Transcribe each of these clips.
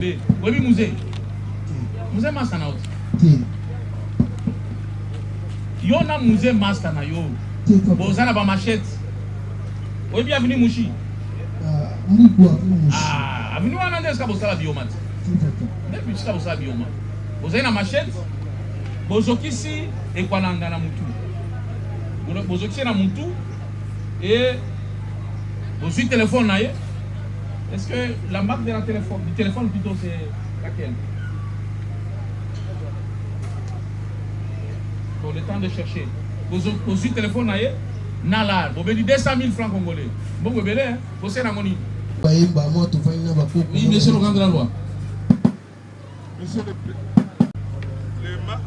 Oui, musée. Musée masana oti. Yo na musée masana yo. Bozana ba machette. Oui, bienvenue Mouchi. Ah, avenue wana ndeska bosala biomat. Depuis ska bosala biomat. Bozana na machette. Bozokisi ekwananga na mutu. Bozokisi na mutu et bozui téléphone na ye. Est-ce que la marque de la téléphone, du téléphone plutôt, c'est laquelle? Pour le temps de chercher. Vous avez téléphone, Nala, vous avez 200 000 francs congolais. Bon, vous avez, hein? Vous avez la monnaie. Oui, monsieur le grand de la loi. Monsieur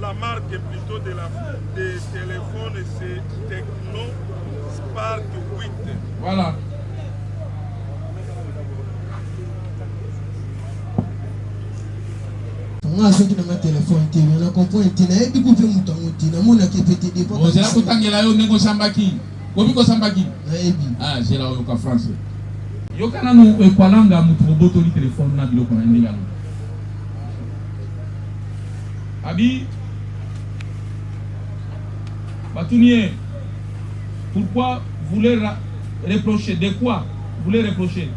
la marque plutôt des téléphones, c'est Tecno Spark 8. Voilà. téléphone na comprendre tina ebi couper mutango tina mona ke PTD pas ozela kotangela yo ndenge osambaki kobi kosambaki na ebi zela oyoka français yoka nanu ekwalanga mutu bobotoli téléphone na biloko na ndenge alo abi batunie pourquoi vous voulez reprocher de quoi vous voulez reprocher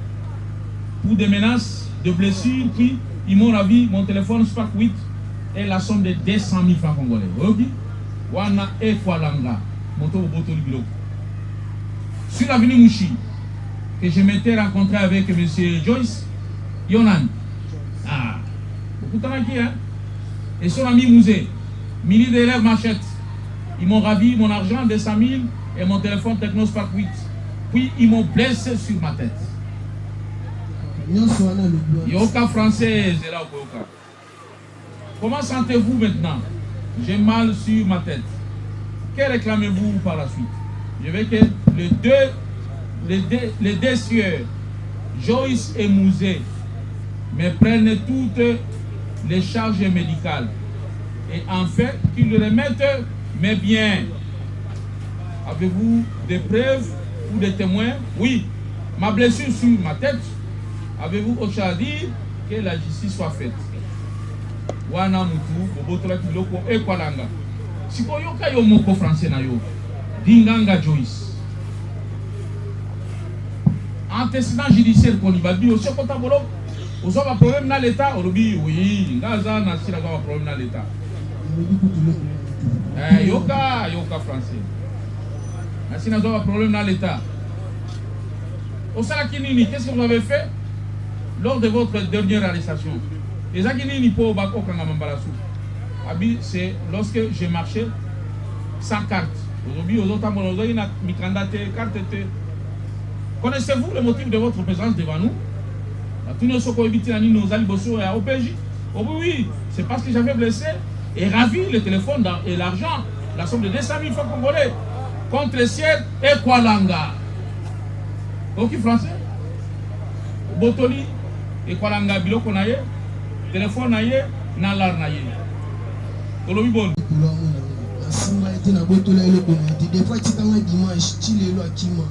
pour des menaces de blessures qui ils m'ont ravi mon téléphone Spark 8 et la somme de 200 000 francs congolais. Ok? Wana Ekwalanga, moto botoli biloko. Sur l'avenue Mouchi, que je m'étais rencontré avec M. Joyce, Yonan. Ah, beaucoup de temps qui, hein? Et son ami Mouzé, mini d'élèves machette. Ils m'ont ravi mon argent, 200 000 et mon téléphone Tecno Spark 8. Puis ils m'ont blessé sur ma tête. Yoka française est là au Yoka. Comment sentez-vous maintenant? J'ai mal sur ma tête. Que réclamez-vous par la suite? Je veux que les deux sieurs, Joyce et Mouzé, me prennent toutes les charges médicales. Et enfin, qu'ils remettent mes biens. Avez-vous des preuves ou des témoins? Oui, ma blessure sur ma tête. Avez-vous autre chose à dire? Que la justice soit faite. Wana mutu, bobotola kiloko ekwalanga. Siko yoka yo moko français na yo. Dinganga Joyce. Antécédent judiciaire qu'on y va dire, aussi quand on a un problème dans l'État, on dit oui, Gaza n'a pas un problème dans l'État. Yoka français. Si nous avons un problème dans l'État. Au Salakinini, qu'est-ce que vous avez fait lors de votre dernière arrestation? C'est lorsque j'ai marché sans carte. Connaissez-vous le motif de votre présence devant nous? Oui, c'est parce que j'avais blessé et ravi le téléphone et l'argent, la somme de 200 000 francs congolais contre le ciel et Kwalanga. Ok, français? Botoli et Kwalanga biloko na ye, téléphone na ye, nalar na ye. Olobi bon.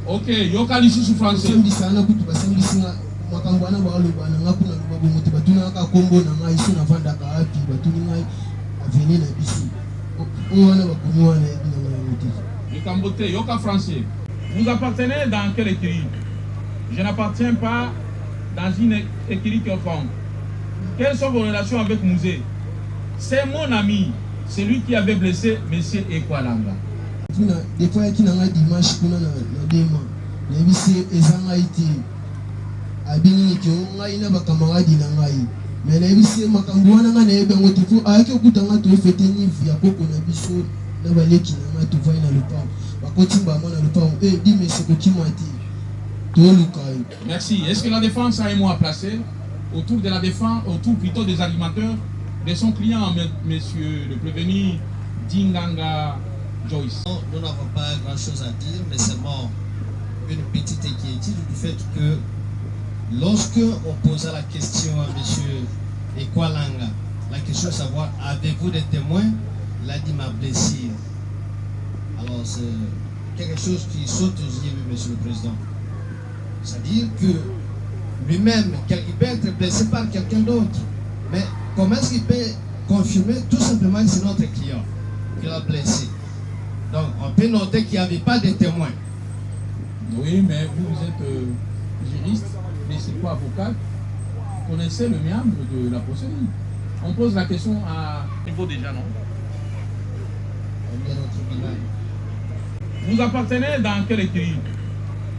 Ok, yoka lisi sous français. Yoka français. Vous appartenez dans quel écurie? Je n'appartiens pas dans une écurie quelconque. Quelles sont vos relations avec Mouzé? C'est mon ami, c'est lui qui avait blessé M. Ekwalanga. Des fois, il y a un dimanche qui a un démon. Il y a un été. Il y a un camarade qui a été. Mais il y a un camarade qui a été. Il y a un camarade qui a été. Il y a un camarade qui a été. Merci. Est-ce que la défense a un mot à placer autour de la défense, autour plutôt des animateurs de son client, monsieur le prévenu Dinganga Joyce? Nous n'avons pas grand-chose à dire, mais seulement une petite inquiétude du fait que lorsque on posa la question à monsieur Ekwalanga, la question de savoir avez-vous des témoins, il a dit ma blessure. Alors c'est quelque chose qui saute aux yeux, monsieur le président. C'est-à-dire que lui-même, il peut être blessé par quelqu'un d'autre. Mais comment est-ce qu'il peut confirmer tout simplement que c'est notre client qui l'a blessé? Donc on peut noter qu'il n'y avait pas de témoins. Oui, mais vous êtes juriste, mais c'est pas avocat. Vous connaissez le méandre de la procédure. On pose la question à niveau déjà, non? On vient au tribunal. Vous appartenez dans quel écurie?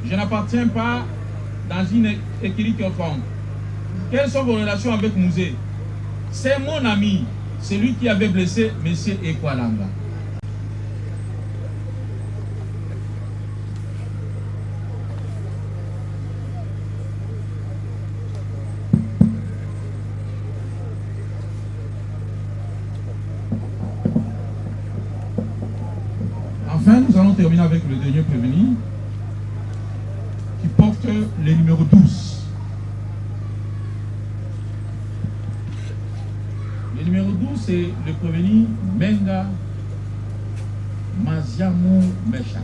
Je n'appartiens pas dans une écurie quelconque. Quelles sont vos relations avec Mouzé? C'est mon ami, celui qui avait blessé M. Ekwalanga. Enfin, nous allons terminer avec le dernier prévenu qui porte le numéro 12. Le numéro 12, c'est le prévenu Menga Maziamou Mecha.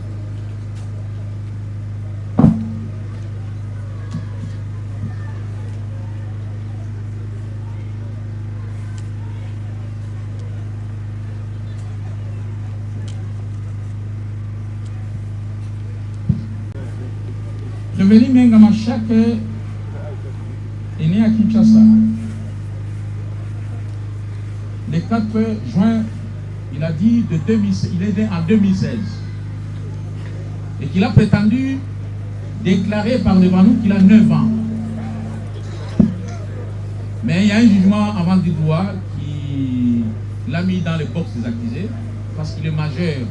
Prévenu Menga Machak est né à Kinshasa. Le 4 juin, il a dit il est né en 2016 et qu'il a prétendu déclarer par devant nous qu'il a 9 ans. Mais il y a un jugement avant du droit qui l'a mis dans les box des accusés parce qu'il est majeur.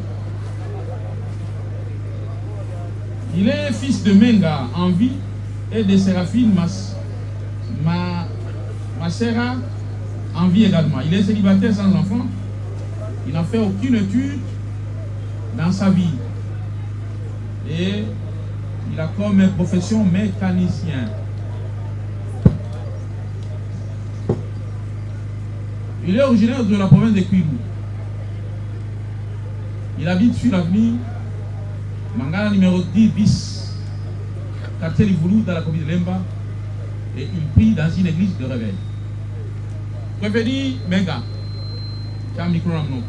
Il est fils de Menga en vie et de Séraphine Masera en vie également. Il est célibataire sans enfant. Il n'a fait aucune étude dans sa vie. Et il a comme profession mécanicien. Il est originaire de la province de Kwilu. Il habite sur l'avenue Mangala numéro 10 bis, quartier Livoulou dans la commune de Lemba. Et il prie dans une église de réveil. Prévenu Menga. Tu as un micro à nous.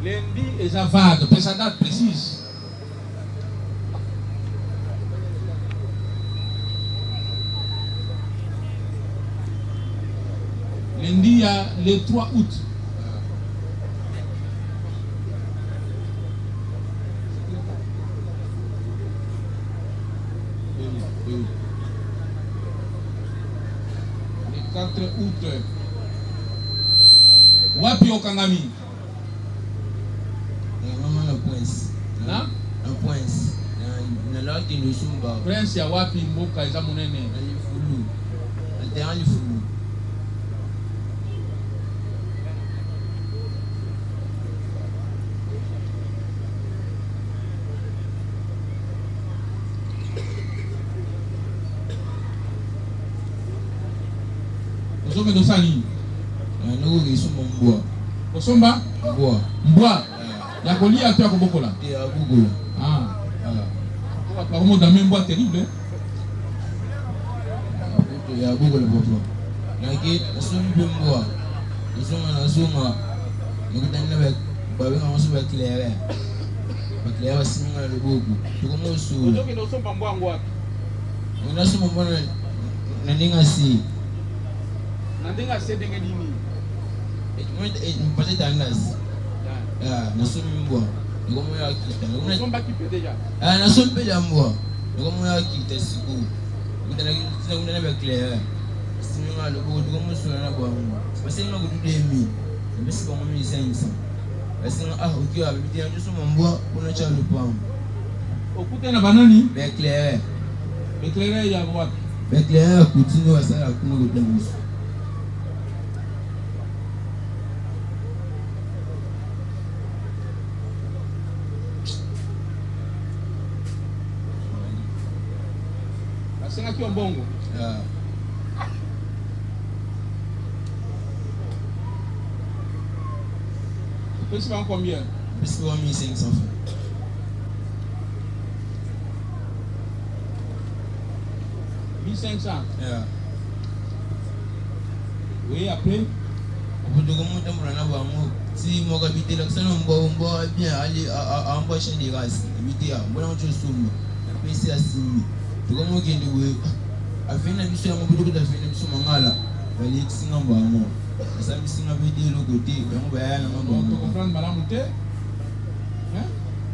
Lundi et sa vague, mais sa date précise. Lundi, il y a le 3 août. Le 4 août. Wapi Okangami? Na? Prince ya wapi mboka eza monene? Osomba dosani? Osomba? Mbwa? Ya kolia tu ya kobokola? Ah. Apparemment dans même boîte terrible. Il y a beaucoup de boîtes. Naki, assume bimbo. Asuma. Nous tenons avec Babé on se va éclairer. Éclairer aussi le beaucoup. Tu commences sur. Nous ne sommes pas mbwa. On a ce moment Nandinga si. Nandinga si dengue nini. Et peut-être Andas. Ah, nasumi mbwa. Nous sommes pas qui peut déjà. Ah, nous sommes pas d'ambois. Nous sommes qui te sikou. Nous tenons avec clair. Si nous avons le beau, nous sommes sur la boîte. Parce que nous avons tout demi. Mais c'est comme 1500. Parce que ah, ok, avec nous sommes en bois pour nous faire le pain. Au côté de banani. Éclairé. Éclairé, il y a droite. Éclairé, continue à ça, à nous le plus. C'est là qui est bon. Tu peux combien? Plus de 1500 francs. 1500. Yeah. Oui, après. Si mon habité là, ça non bon bien aller à embaucher des races. Habité à bon on somme. Après c'est assis. Tu comment qui dit a fait une mission mon boulot de faire une mission mangala. Bali singa ba mo. Ça mi singa vidéo le côté, on va aller na Donc tu comprends madame Mouté? Hein?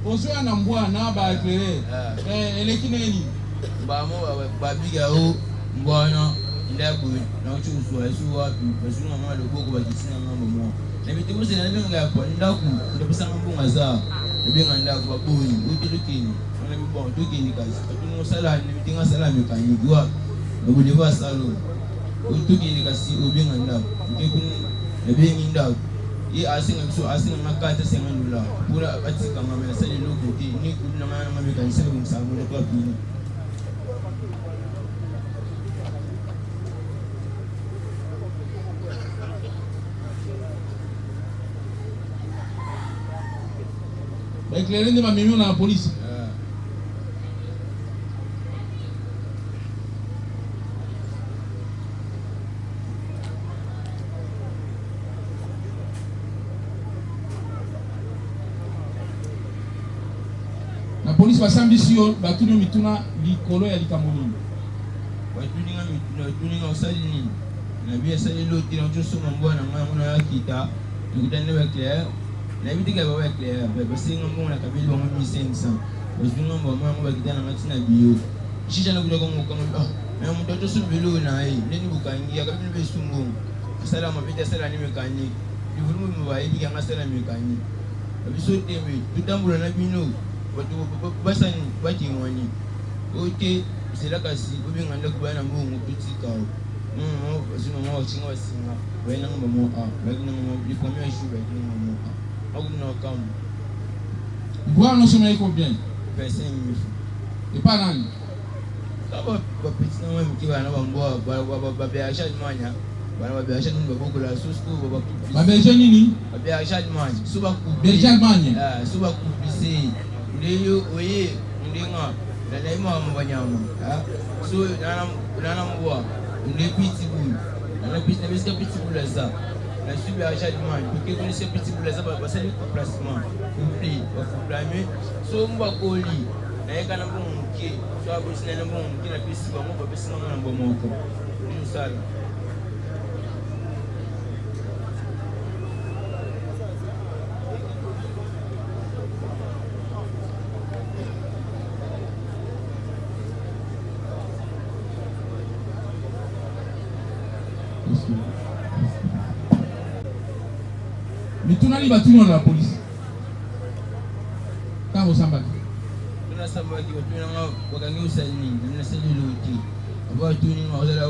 Ozo na mbwa na ba éclairer. Elle qui neni? Ba mo ba biga o mbwana ndabu na uchusu asu wapi? Basu na mama le boko ba kisina ngamba mo. Na bitu bose na benga kwa ndaku ndapesa ngambunga za. Ebenga ndaku ba boyi, utilukini. On a mis bon tout qui kazi. Tu no sala ni bitinga sala mekaniki wa. Ndabuleva salo. Tout qui kasi obenga ndaku. Ndekun ebenga ndaku. I asinga biso asinga makata senga ndula. Pura batika ngamba sala loko ti ni kuna ngana mekaniki sala kumsamu le kwa pini. Éclairer de ma mimi na police. La police va s'ambitieux, va tout nous mituna likolo ya likamoni. Tuninga usali na bia sali lo tira njoso mbwana ngana yakita tukutane ba clair na bitika ba clair ba singa mbona kabili ba mimi sensa bazunga mbona ba kitana matina bio shisha na kuja kwa kama na mtoto subilo na hii nini bukangia kabili be sungu sala mapita sala ni mekani divulu mwa hivi kanga sala mekani abiso teme tutambula na bino watu basani bati ngwani ote sela kasi obinganda kubana mbungu tutikao zino mwa chinga singa wena ngamba mo lakini ngamba li premier jour lakini ngamba mo akuna kama Bois non sommeil combien? 25 000 Et pas nani? Kaba petit na mwa mkiwa na bamboa ba biashara manya bana biashara ni baboko la susku Ba berger nini? ba biashara manya suba ku Berger Allemagne. suba ku bisi ndio oye ndinga na naima mbanyama so nana mbwa ndio piti bulu na piti na biska piti bulu za na subi biashara manya porque quando se piti bulu za ba sali ku placement complet ba fulame so mba koli na yeka na mbunke so abo sina na mbunke na pisi ba mo ba pisi na mbomoko ni sala. Mais tout n'a pas tout dans la police. Quand vous s'en Tuna sabaki tuna wakangi usani na sali luti aba tuni ngawala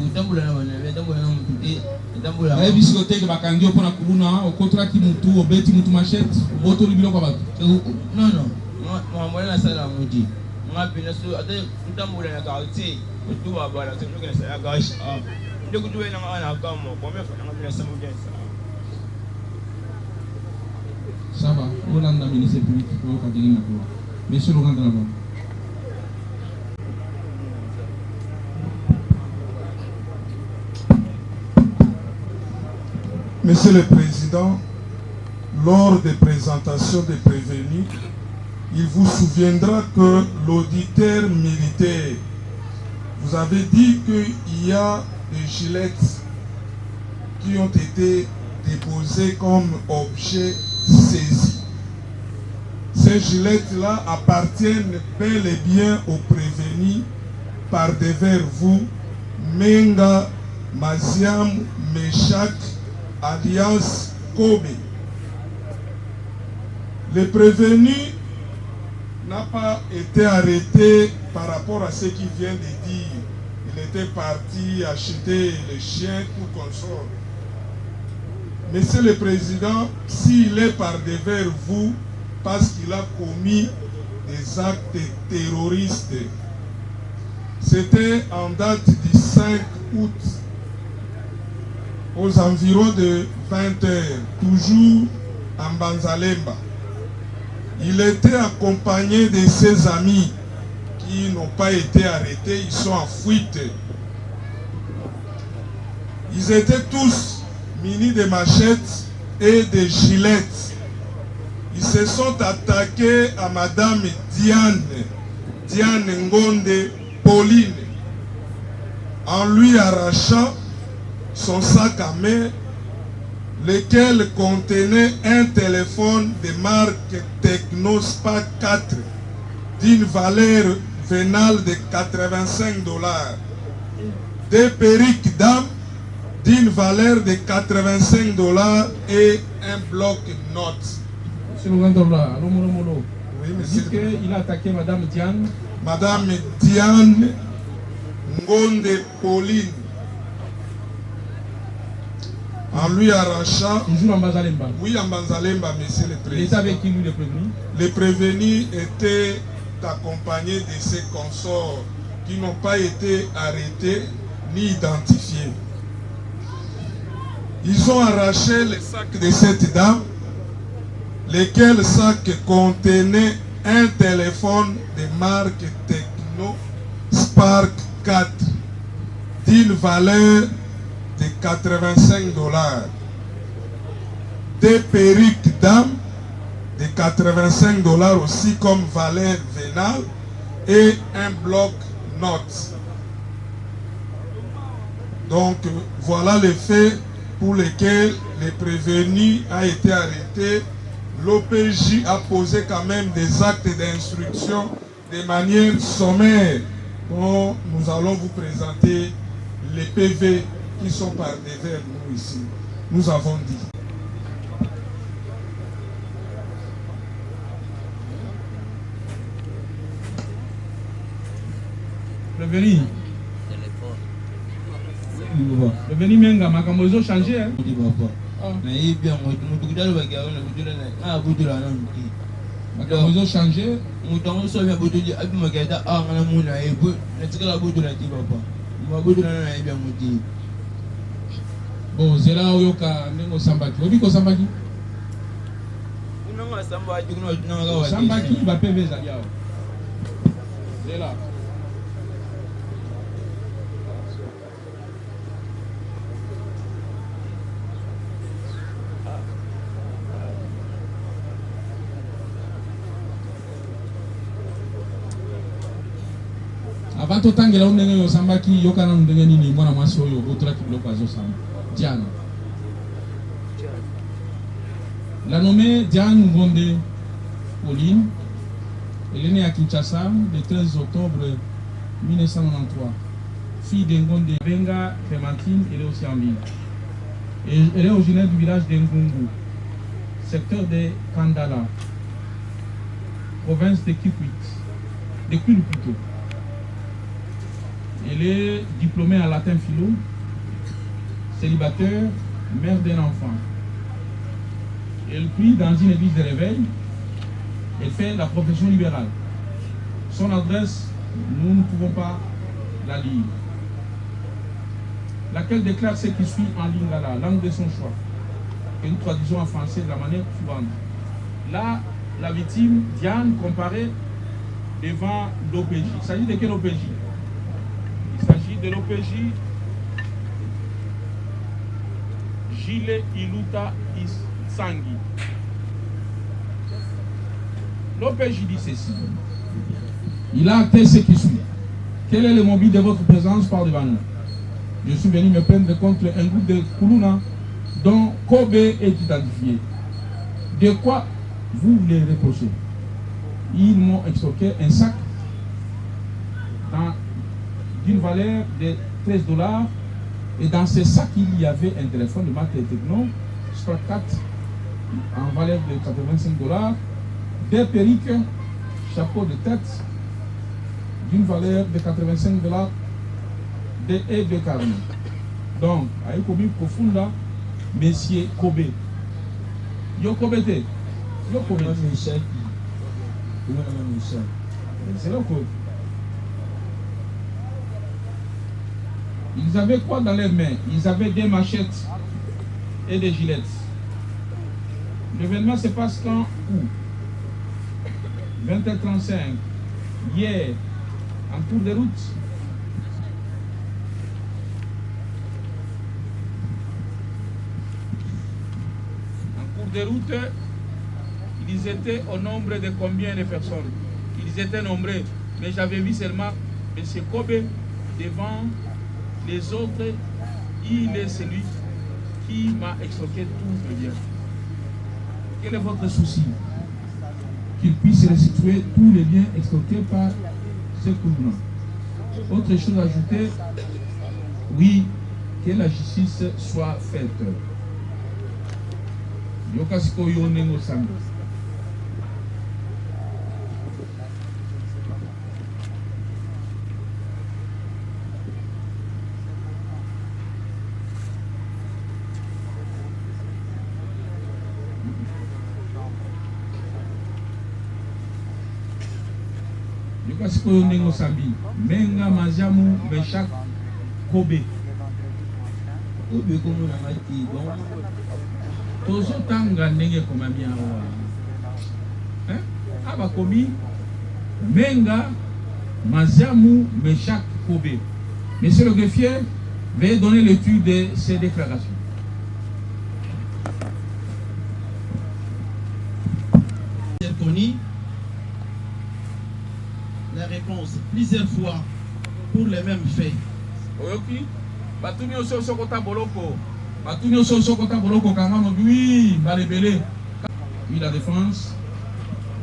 utambula na bana tambula na mtuti tambula na discothèque bakangi opona kuluna okotra ki mutu obeti mutu machette oboto libilo kwa batu non mwambola na sala muti ngapi na so ate utambula na kauti utuwa bala tunuka na sala gash ndio kutuwe na ngana kama kwa mefa na ngapi na samu gensa. Ça va, on a un ministre public pour le cadre. Monsieur Laurent Drabon. Monsieur le Président, lors des présentations des prévenus, il vous souviendra que l'auditeur militaire, vous avez dit qu'il y a des gilettes qui ont été déposées comme objet saisi. Ces gilettes-là appartiennent bel et bien aux prévenus par devers vous, Menga, Maziam, Meshak, alias Kobe. Le prévenu n'a pas été arrêté par rapport à ce qu'il vient de dire. Il était parti acheter les chiens pour consort. Monsieur le Président, s'il est par devers vous, parce qu'il a commis des actes terroristes, c'était en date du 5 août, aux environs de 20 heures, toujours en Banzalemba. Il était accompagné de ses amis qui n'ont pas été arrêtés, ils sont en fuite. Ils étaient tous munis de machettes et de gilettes. Ils se sont attaqués à Madame Diane Ngonde Pauline, en lui arrachant son sac à main, lequel contenait un téléphone de marque Technospa 4 d'une valeur vénale de $85, des perruques d'âme d'une valeur de $85 et un bloc-notes. Monsieur le Gandorla, allô Molo. Oui, Vous monsieur. dites qu'il a attaqué Madame Diane. Madame Diane Ngonde Pauline, en lui arrachant. Toujours en Bazalemba. Oui, en Banzalemba, monsieur le Il était président. avec qui lui, le prévenu? Les prévenus étaient accompagnés de ses consorts qui n'ont pas été arrêtés ni identifiés. Ils ont arraché le sac de cette dame, lequel sac contenait un téléphone de marque Techno Spark 4 d'une valeur de $85, des perruques d'âme de $85 aussi comme valeur vénale et un bloc-notes. Donc voilà les faits pour lesquels le prévenu a été arrêté. L'OPJ a posé quand même des actes d'instruction de manière sommaire, dont nous allons vous présenter les PV qui sont par devers nous ici. Nous avons dit. Prévenu. Prévenu Menga, makambo ezo changé. Hein? Makambo ezo changé. Bon, zela oyoka ndenge osambaki. Obi kosambaki? Osambaki ba PV ezali awa. Zela. Avant totangela ndenge osambaki yoka na ndenge nini mwana mwasi oyo otolaki biloko azosamba. Diane. La nommée Diane Ngonde Pauline, elle est née à Kinshasa le 13 octobre 1993. Fille d'Ngonde Benga Clémentine, elle est aussi en ville. Et elle est originaire du village d'Ngungu, secteur de Kandala, province de Kikwit, de Kwilu plutôt. Elle est diplômée en latin philo, célibataire, mère d'un enfant. Elle prie dans une église de réveil. Elle fait la profession libérale. Son adresse, nous ne pouvons pas la lire. Laquelle déclare ce qui suit en lingala, langue de son choix, que nous traduisons en français de la manière suivante. Là, la victime, Diane, comparée devant l'OPJ. Il s'agit de quel OPJ? Il s'agit de l'OPJ Gile Iluta Isangi. L'OPJ dit ceci. Il a acté ce qui suit. Quel est le mobile de votre présence par devant nous? Je suis venu me plaindre contre un groupe de Kuluna dont Kobe est identifié. De quoi vous les reprochez? Ils m'ont extorqué un sac d'une valeur de $13. Et dans ce sac, il y avait un téléphone de marque Techno, Spark 4, en valeur de $85, des perruques, chapeau de tête, d'une valeur de $85 et de carnet. Donc, à Kobe Kofunda, Monsieur Kobe. Yo Kobe te. Yo Kobe. C'est le Kobe. Ils avaient quoi dans leurs mains? Ils avaient des machettes et des gilettes. L'événement se passe quand? Où? 20h35. Hier, en cours de route. En cours de route, ils étaient au nombre de combien de personnes? Ils étaient nombreux, mais j'avais vu seulement M. Kobe devant les autres. Il est celui qui m'a extorqué tout le bien. Quel est votre souci? Qu'il puisse restituer tous les biens extorqués par ce couvre. Autre chose à ajouter, oui, que la justice soit faite. Yokasiko Yonengo Sambi. Yokasiko Yonengo Sambi. Menga Maziamu Meshak Kobe. Kobe comme on a dit, bon. Tozotanga ndenge komami awa. Abakomi Menga Maziamu Meshak Kobe. Monsieur le greffier, veuillez donner lecture de ces déclarations. Connu la réponse plusieurs fois pour les mêmes faits. Oyoki, batuni oso sokota boloko. Batuni oso sokota boloko kangano oui, balebele. Oui, la défense.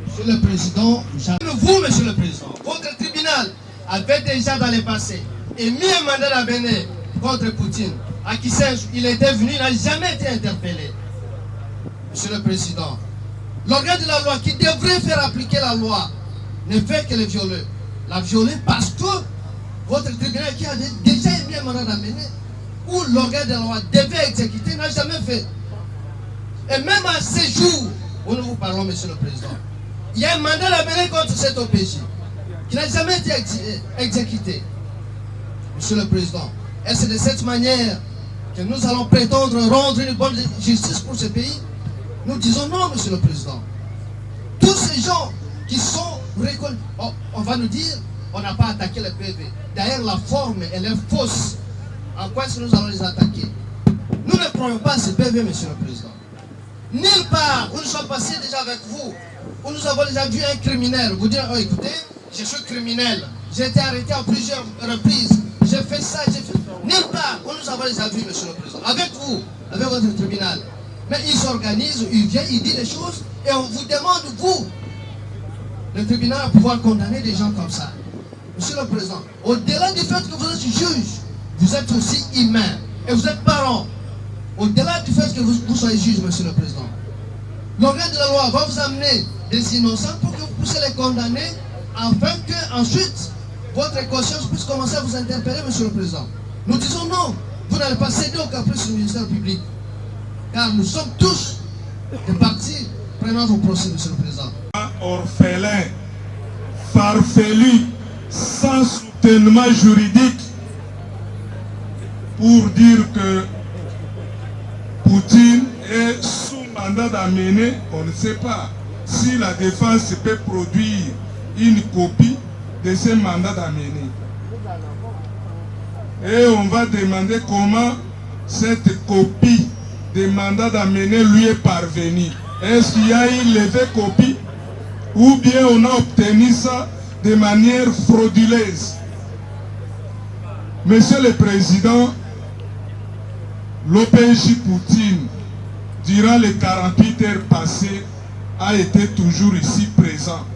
Monsieur le Président, vous, Monsieur le Président, votre tribunal avait déjà dans le passé émis un mandat d'amener contre Poutine. À Kissinger, il était venu, il n'a jamais été interpellé. Monsieur le Président, l'organe de la loi qui devrait faire appliquer la loi ne fait que le violer. La violer parce que votre tribunal qui a déjà émis un mandat d'amener, où l'organe de la loi devait exécuter, n'a jamais fait. Et même à ces jours où nous vous parlons, Monsieur le Président, il y a un mandat d'amener contre cet OPJ qui n'a jamais été exécuté. Monsieur le Président, et c'est de cette manière que nous allons prétendre rendre une bonne justice pour ce pays? Nous disons non, Monsieur le Président. Tous ces gens qui sont reconnus, on va nous dire, on n'a pas attaqué le PV. D'ailleurs, la forme, elle est fausse. En quoi est-ce que nous allons les attaquer? Nous ne prenons pas ce PV, Monsieur le Président. Nulle part où nous sommes passés déjà avec vous, où nous avons déjà vu un criminel vous dire, oh écoutez, je suis criminel, j'ai été arrêté à plusieurs reprises, j'ai fait ça, j'ai fait... Nulle part où nous avons déjà vu, Monsieur le Président, avec vous, avec votre tribunal. Mais il s'organise, il vient, il dit des choses, et on vous demande, vous, le tribunal, à pouvoir condamner des gens comme ça. Monsieur le Président, au-delà du fait que vous êtes juge, vous êtes aussi humain, et vous êtes parent. Au-delà du fait que vous soyez juge, Monsieur le Président, l'organe de la loi va vous amener des innocents pour que vous puissiez les condamner, afin que ensuite votre conscience puisse commencer à vous interpeller, Monsieur le Président. Nous disons non, vous n'allez pas céder au caprice du ministère public, car nous sommes tous des parties prenant au procès, Monsieur le Président. Orphelin, farfelu, sans soutènement juridique, pour dire que Poutine est sous mandat d'amener, on ne sait pas si la défense peut produire une copie de ce mandat d'amener. Et on va demander comment cette copie de mandat d'amener lui est parvenue. Est-ce qu'il y a une levée copie ou bien on a obtenu ça de manière frauduleuse? Monsieur le Président, l'OPJ Poutine, durant les 48 heures passées, a été toujours ici présent.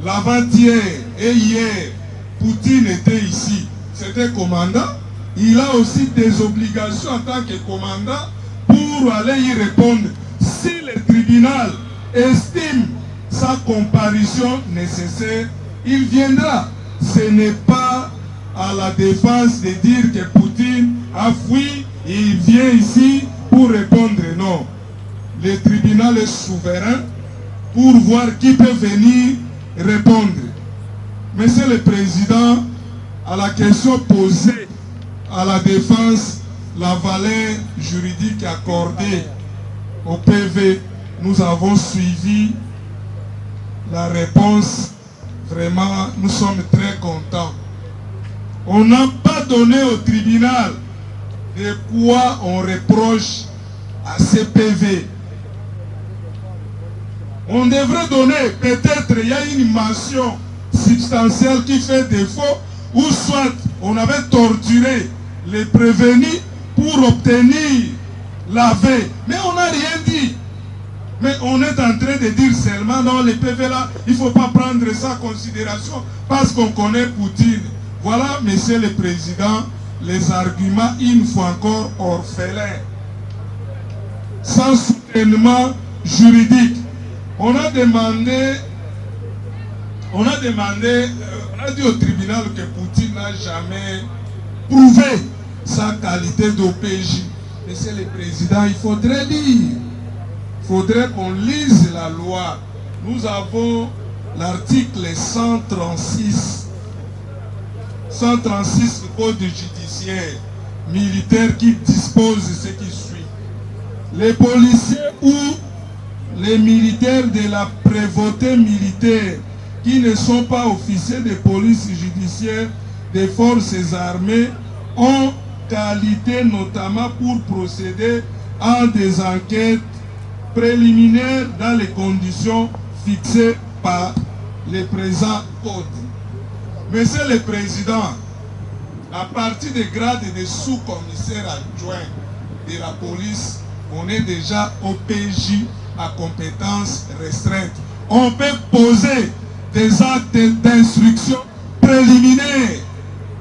L'avant-hier et hier, Poutine était ici. C'était commandant. Il a aussi des obligations en tant que commandant pour aller y répondre. Si le tribunal estime sa comparution nécessaire, il viendra. Ce n'est pas à la défense de dire que Poutine a fui et il vient ici pour répondre. Non. Le tribunal est souverain pour voir qui peut venir répondre. Monsieur le Président, à la question posée à la défense, la valeur juridique accordée au PV, nous avons suivi la réponse Vraiment, nous sommes très contents. On n'a pas donné au tribunal de quoi on reproche à CPV. On devrait donner, peut-être il y a une mention substantielle qui fait défaut, ou soit on avait torturé les prévenus pour obtenir l'AV. Mais on n'a rien dit. Mais on est en train de dire seulement dans les PV là, il ne faut pas prendre ça en considération parce qu'on connaît Poutine. Voilà, Monsieur le Président, les arguments, une fois encore, orphelins. Sans soutènement juridique. On a dit au tribunal que Poutine n'a jamais prouvé sa qualité d'OPJ. Monsieur le Président, il faudrait lire. Il faudrait qu'on lise la loi. Nous avons l'article 136 du Code judiciaire militaire qui dispose ce qui suit. Les policiers ou les militaires de la prévôté militaire qui ne sont pas officiers de police judiciaire des forces armées ont qualité notamment pour procéder à des enquêtes préliminaires dans les conditions fixées par le présent code. Monsieur le Président, à partir des grades de sous-commissaire adjoint de la police, on est déjà OPJ à compétences restreintes. On peut poser des actes d'instruction préliminaires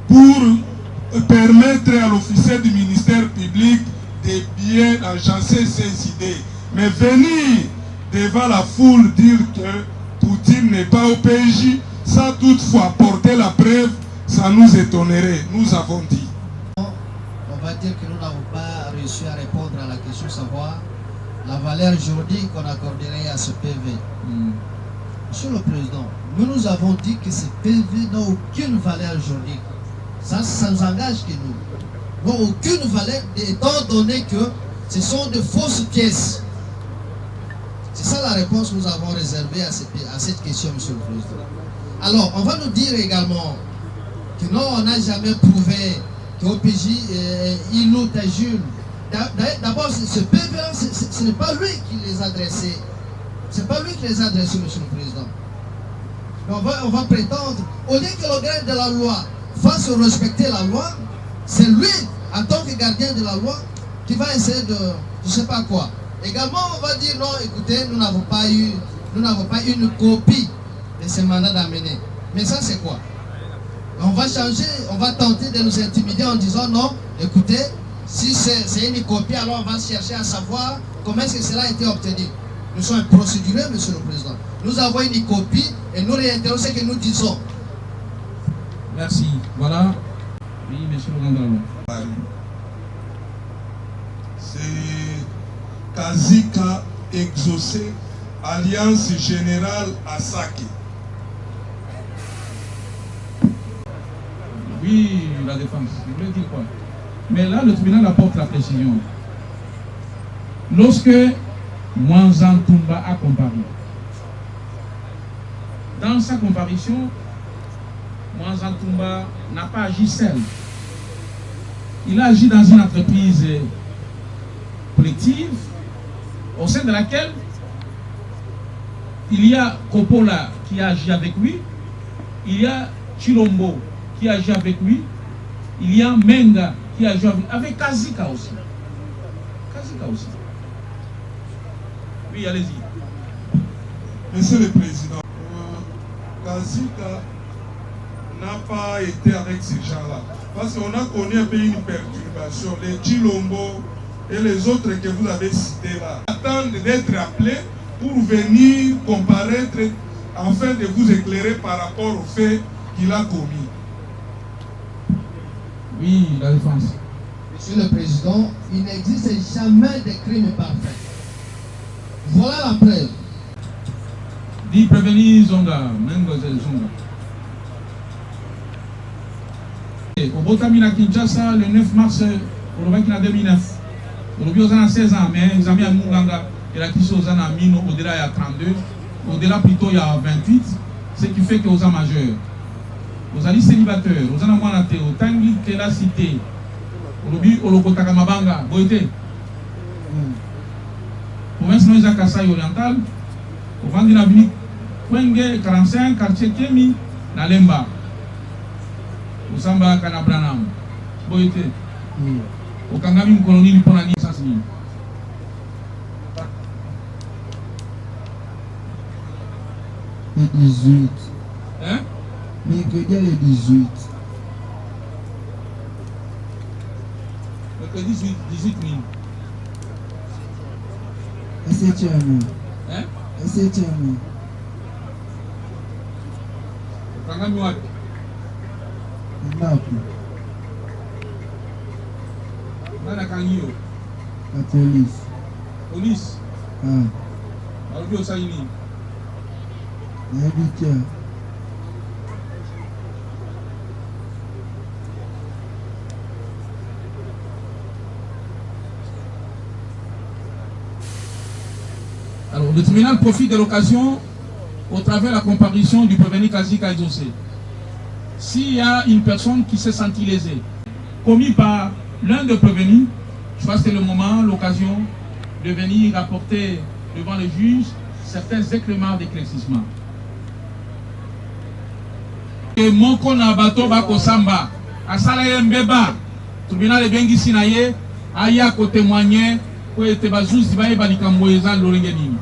pour permettre à l'officier du ministère public de bien agencer ses idées. Mais venir devant la foule dire que Poutine n'est pas au PJ, sans toutefois apporter la preuve, ça nous étonnerait. Nous avons dit. On va dire que nous n'avons pas réussi à répondre à la question, savoir la valeur juridique qu'on accorderait à ce PV. Monsieur le Président, nous avons dit que ce PV n'a aucune valeur juridique. Ça nous engage que nous n'avons aucune valeur, étant donné que ce sont de fausses pièces. C'est ça la réponse que nous avons réservée à cette question, Monsieur le Président. Alors, on va nous dire également que non, on n'a jamais prouvé qu'OPJ, il nous tajule. D'abord, ce PV-là, ce n'est pas lui qui les a adressés. Ce n'est pas lui qui les a adressés, Monsieur le Président. On va prétendre, au lieu que le gardien de la loi fasse respecter la loi, c'est lui, en tant que gardien de la loi, qui va essayer de, je ne sais pas quoi. Également, on va dire non, écoutez, nous n'avons pas eu une copie de ce mandat d'amener. Mais ça, c'est quoi? On va changer, on va tenter de nous intimider en disant non, écoutez, si c'est une copie, alors on va chercher à savoir comment est-ce que cela a été obtenu. Nous sommes procédurés, Monsieur le Président. Nous avons une copie et nous réitérons ce que nous disons. Merci. Voilà. Oui, Monsieur le Président. C'est Kazika exaucé, Alliance Générale Asaki. Oui, la défense. Vous voulez dire quoi? Mais là, le tribunal apporte la précision. Lorsque Mwanzan Toumba a comparu, dans sa comparution, Mwanzan Toumba n'a pas agi seul. Il a agi dans une entreprise collective au sein de laquelle il y a Coppola qui a agi avec lui, il y a Chilombo qui a agi avec lui, il y a Menga qui a agi avec Kazika aussi. Kazika aussi. Oui, allez-y. Monsieur le Président, Kazika n'a pas été avec ces gens-là. Parce qu'on a connu un peu une perturbation. Les Chilombo et les autres que vous avez cités là attendent d'être appelés pour venir comparaître afin de vous éclairer par rapport au fait qu'il a commis. Oui, la défense. Monsieur le Président, il n'existe jamais de crime parfait. Voilà la preuve. Dit prévenir Zonga, Mengozel Zonga. Au Botamina Kinshasa, le 9 mars, au Robakina 2009. Au Robio, on a 16 ans, mais ils ont mis à Munganga, et la Kiso, on a mis au-delà, il y a 32. Au-delà, plutôt, il y a 28. ce qui fait que vous êtes majeur. Vous allez célibataire, vous allez moins athée, au tangi que la cité, au lobby, au lokotaka mabanga, boité. Province Noisa Kassai oriental, au Vandi Navini, Kwenge, 45, quartier Kemi, Nalemba. Au Samba Kanabranam, boité. Au Kangami Mkoloni, Liponani, Sassini. Le 18. Hein? Mercredi le 18. Le 18 000. À 7 heures. Hein? À 7 heures. Kangami Wad. Mbaku. Nana Kangio. La police. Police. Ah. Albi Osaini. L'habitat. Alors, le tribunal profite de l'occasion au travers de la comparution du prévenu Kazika exaucé. S'il y a une personne qui s'est sentie lésée, commis par l'un des prévenus, je crois que c'est le moment, l'occasion de venir rapporter devant le juge certains éclairements d'éclaircissement. Et mon kona bato bako samba, asala yembeba, tribunal bengi sinaye, aya ko témoigner, ko ete bazuzi baye balikambo eza lolenge nini.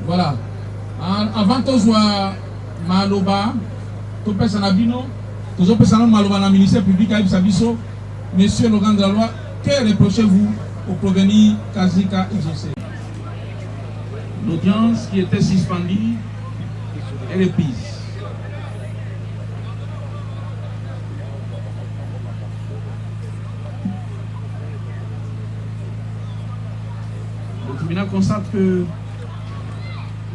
Voilà. Avant tozwa maloba, to pesa na bino, tozo pesa na maloba na ministère public a biso, monsieur le grand de la loi, que reprochez-vous au prévenu Kazika exaucé? L'audience qui était suspendue est reprise. Le tribunal constate que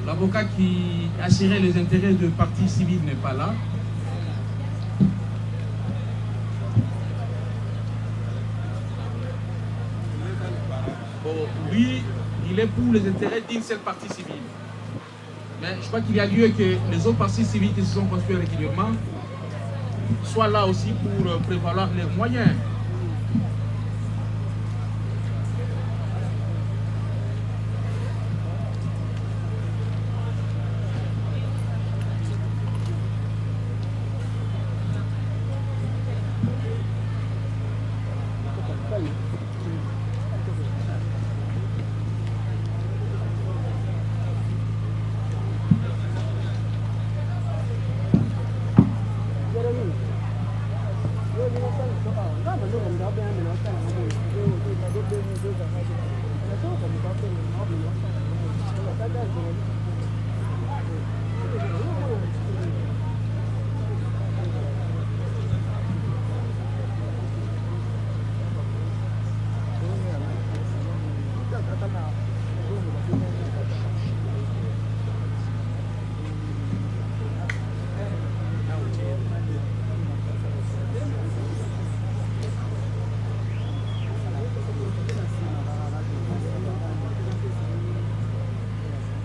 l'avocat qui assurait les intérêts de partie civile n'est pas là. Bon, lui, il est pour les intérêts d'une seule partie civile. Mais je crois qu'il y a lieu que les autres parties civiles qui se sont construites régulièrement soient là aussi pour prévaloir les moyens.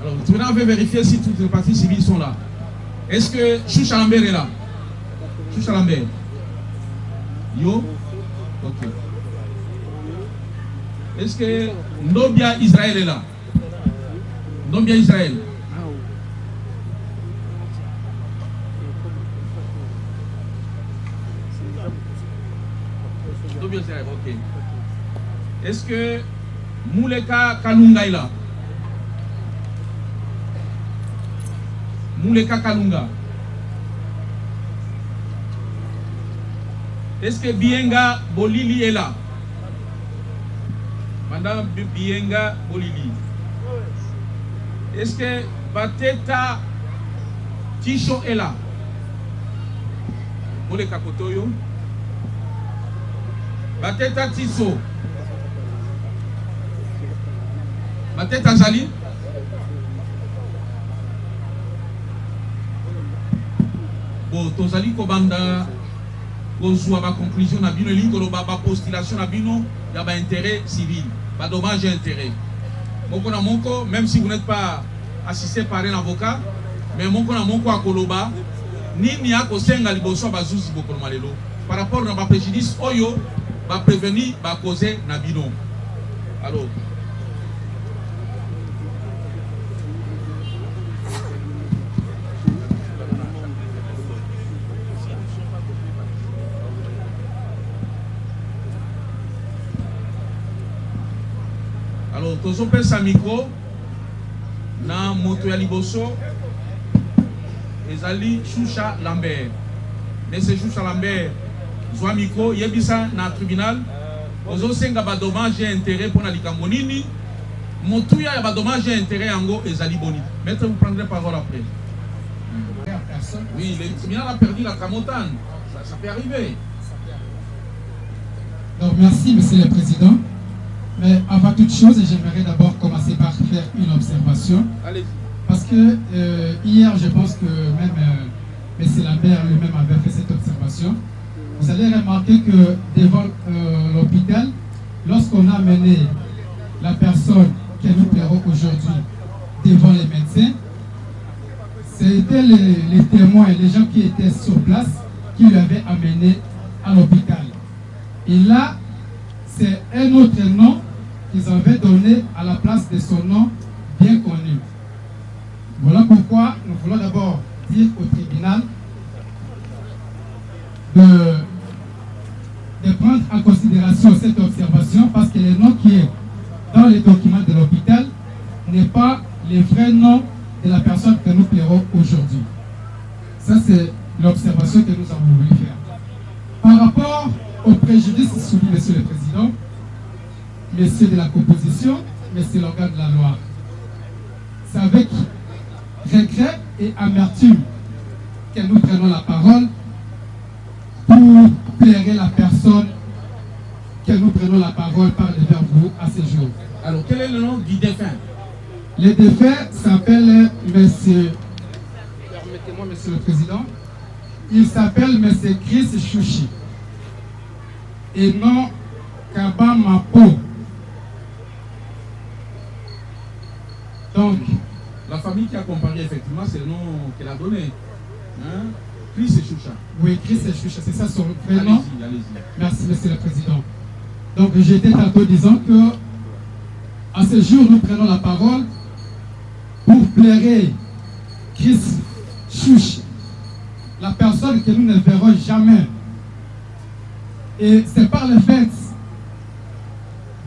Alors, le tribunal veut vérifier si toutes les parties civiles sont là. Est-ce que Choucha Lambert est là? Choucha Lambert. Yo? Ok. Est-ce que Nobia Israël est là? Nobia Israël. Nobia Israël, ok. Est-ce que Mouleka Kalunga est là? Mouleka Kalunga. Est-ce que Bienga Bolili est là? Madame Bienga Bolili. Est-ce que Bateta Ticho est là? Mouleka Kotoyo. Bateta Tiso. Bateta Zali. Bon, tozali kobanda kozwa ba conclusion na bino lingo ba postulation na bino ya ba intérêt civil, ba dommage intérêt. Monko, même si vous n'êtes pas assisté par un avocat, mais Monko à Koloba, ni a kosenga liboso bazuzi bokolo malelo. Par rapport à ma préjudice, Oyo va prévenir, va causer Nabino. Alors. Alors, tozo pesa micro na moto ya liboso ezali Choucha Lambert. Monsieur Choucha Lambert, zwa micro yebisa na tribunal ozo senga ba dommage et intérêt pour na likambo nini motuya ya ba dommage et intérêt yango ezali boni. Maître, vous prendrez parole après. Oui, le tribunal a perdu la tramotane. Ça peut arriver. Donc, merci, Monsieur le Président. Mais avant toute chose, j'aimerais d'abord commencer par faire une observation. Allez-y. Parce que hier, je pense que même M. Lambert lui-même avait fait cette observation. Vous allez remarquer que devant l'hôpital, lorsqu'on a amené la personne que nous plairons aujourd'hui devant les médecins, c'était les témoins, les gens qui étaient sur place, qui lui avaient amené à l'hôpital. Et là, c'est un autre nom qu'ils avaient donné à la place de son nom bien connu. Voilà pourquoi nous voulons d'abord dire au tribunal de prendre en considération cette observation parce que le nom qui est dans les documents de l'hôpital n'est pas le vrai nom de la personne que nous plairons aujourd'hui. Ça, c'est l'observation que nous avons voulu faire. Par rapport au préjudice soumis, Monsieur le Président, Messieurs de la composition, Messieurs l'organe de la loi, c'est avec regret et amertume que nous prenons la parole pour plairer la personne que nous prenons la parole par devers vous à ce jour. Alors, quel est le nom du défunt? Le défunt s'appelle Monsieur, permettez-moi Monsieur le Président, il s'appelle Monsieur Chris Chouchi et non Kaba Mapo. Donc, la famille qui a comparé, effectivement, c'est le nom qu'elle a donné. Hein? Chris et Choucha. Oui, Chris et Choucha, c'est ça son vrai nom. Allez-y, allez-y. Merci, Monsieur le Président. Donc, j'étais tantôt disant que, à ce jour, nous prenons la parole pour plairer Chris Choucha, la personne que nous ne verrons jamais. Et c'est par le fait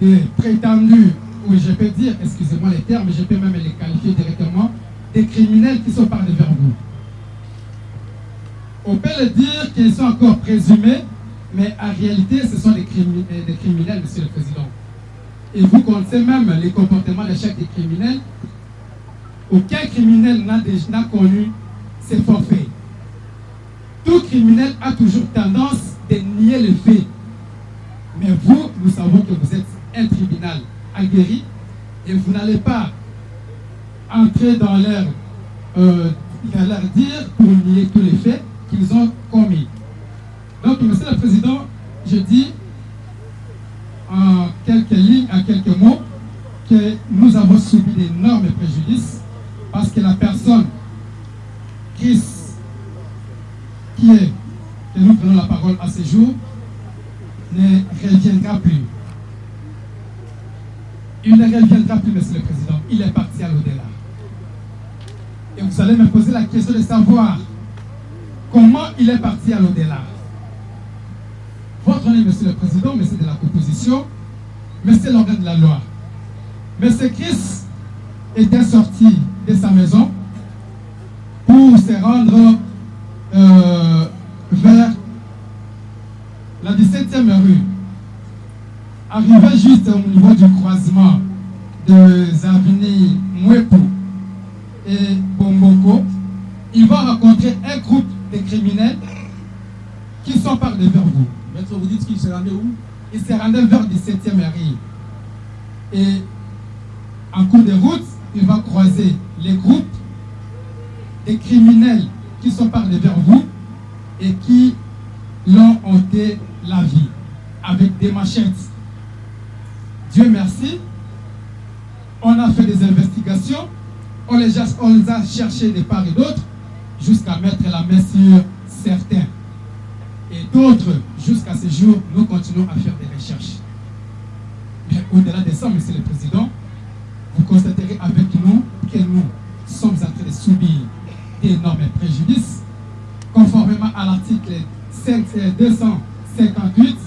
des prétendus, oui, je peux dire, excusez-moi les termes, mais je peux même les qualifier directement, des criminels qui sont par devers vous. On peut le dire qu'ils sont encore présumés, mais en réalité, ce sont des criminels, Monsieur le Président. Et vous connaissez même les comportements de chaque des criminels. Aucun criminel n'a connu ces forfaits. Tout criminel a toujours tendance de nier les faits. Mais vous, nous savons que vous êtes un tribunal aguerri et vous n'allez pas entrer dans leur dire pour nier tous les faits qu'ils ont commis. Donc, Monsieur le Président, je dis en quelques lignes, en quelques mots, que nous avons subi d'énormes préjudices parce que la personne Chris, que nous prenons la parole à ce jour, ne reviendra plus. Il ne reviendra plus, Monsieur le Président. Il est parti à l'au-delà. Et vous allez me poser la question de savoir comment il est parti à l'au-delà. Votre nom, Monsieur le Président, Monsieur de la composition, Monsieur l'organe de la loi. Monsieur Chris était sorti de sa maison pour se rendre vers la 17e rue. Arrivé juste au niveau du croisement des avenues Mwepu et Bomboko, il va rencontrer un groupe de criminels qui sont par devers vous. Maître, vous dites qu'il se rendait où? Il se rendait vers 17e rue. Et en cours de route, il va croiser les groupes de criminels qui sont par devers vous et qui l'ont ôté la vie avec des machettes. Dieu merci, On a fait des investigations, on les a cherchés de part et d'autre, jusqu'à mettre la main sur certains. Et d'autres, jusqu'à ce jour, nous continuons à faire des recherches. Mais au-delà de ça, Monsieur le Président, vous constaterez avec nous que nous sommes en train de subir d'énormes préjudices, conformément à l'article 258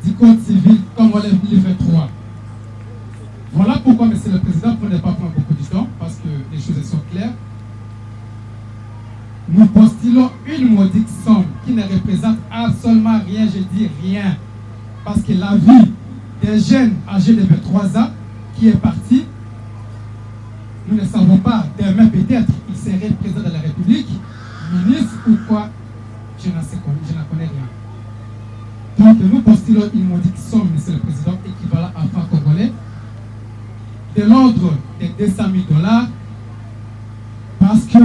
du Code civil, comme on l'a livre 3. Voilà pourquoi, Monsieur le Président, pour ne pas prendre beaucoup de temps, parce que les choses sont claires, nous postulons une modique somme qui ne représente absolument rien, je dis rien, parce que la vie des jeunes âgés de 23 ans qui est parti, nous ne savons pas, demain peut-être il serait président de la République, ministre ou quoi, je n'en connais rien. Donc nous postulons une modique somme, Monsieur le Président, équivalent à francs congolais, de l'ordre de 200 000 $, parce que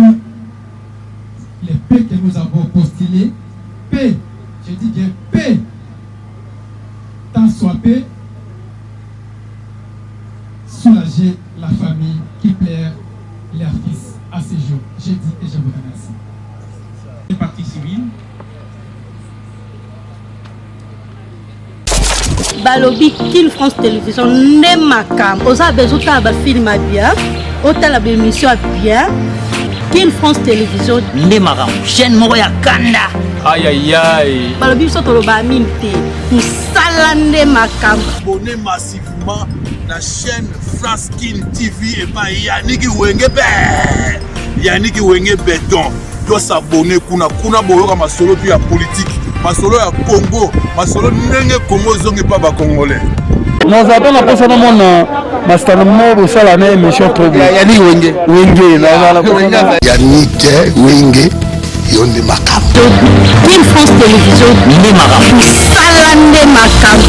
les paix que nous avons postulés, paix, je dis bien paix, tant soit paix, soulager la famille qui pleure leur fils à ce jour. Je dis et je vous remercie. Les partis civils. Balobi Kin France Télévision ne makam. Oza bezuta ba film bien, otala ba émission bien. Kin France Télévision ne makam. Chaîne moko ya kanda. Aïe aïe aïe. Balobi so tolo ba minte. Musala ne makam. Abonnez massivement la chaîne France Kin TV et pas Yannick Wenge. Yannick Wenge béton. Doit s'abonner kuna boyoka masolo puis ya politique. Masolo ya Congo, masolo ndenge Congo zonge pas ba congolais. Nous avons la personne au monde, Master Mobo Salane, émission programme. Yannick Wenge. Yannick Wenge, Yonde Makam. Kin France Télévision ne makam. Musala ne makam.